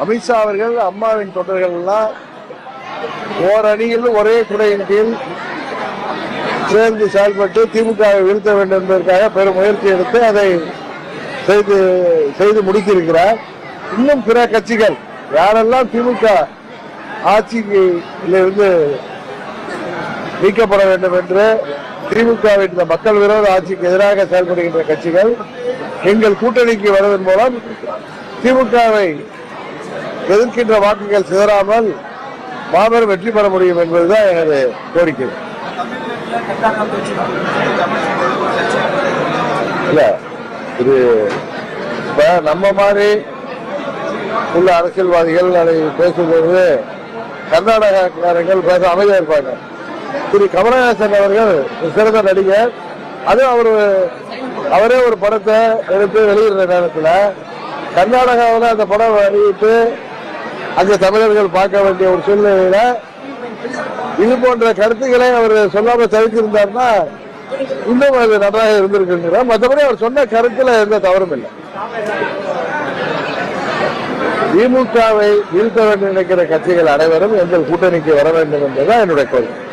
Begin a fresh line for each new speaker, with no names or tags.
அமித்ஷா அவர்கள் அம்மாவின் தொண்டர்கள் எல்லாம் ஓரணியில் ஒரே குடையின் கீழ் சேர்ந்து செயல்பட்டு திமுகவை வீழ்த்த வேண்டும் என்பதற்காக பெரும் முயற்சி எடுத்து அதை செய்து முடித்திருக்கிறார். இன்னும் பிற கட்சிகள் யாரெல்லாம் திமுக ஆட்சியிலிருந்து நீக்கப்பட வேண்டும் என்று திமுகவின் இந்த மக்கள் விரோத ஆட்சிக்கு எதிராக செயல்படுகின்ற கட்சிகள் எங்கள் கூட்டணிக்கு வருவதன் மூலம் திமுகவை எதிர்க்கின்ற வாக்குகள் சிதறாமல் மாபெரும் வெற்றி பெற முடியும் என்பதுதான் எனது கோரிக்கை. இல்ல இது இப்ப நம்ம மாதிரி உள்ள அரசியல்வாதிகள் அதை பேசும்போது கர்நாடகக்காரர்கள் பேச அமைதியா இருப்பாங்க. திரு கமலஹாசன் அவர்கள் சிறந்த நடிகர். அது அவரே ஒரு படத்தை எடுத்து வெளியிடுற நேரத்தில் கர்நாடகாவில் அந்த படம் வெளியிட்டு அங்க தமிழர்கள் பார்க்க வேண்டிய ஒரு சூழ்நிலையில இது போன்ற கருத்துக்களை அவர் சொல்லாம தவிர்த்திருந்தார்னா இன்னும் அது நன்றாக இருந்திருக்கு. மற்றபடி அவர் சொன்ன கருத்துல எந்த தவறும் இல்லை. திமுகவை வீழ்த்த வேண்டும் நினைக்கிற கட்சிகள் அனைவரும் எங்கள் கூட்டணிக்கு வர வேண்டும் என்பதுதான் என்னுடைய கோரிக்கை.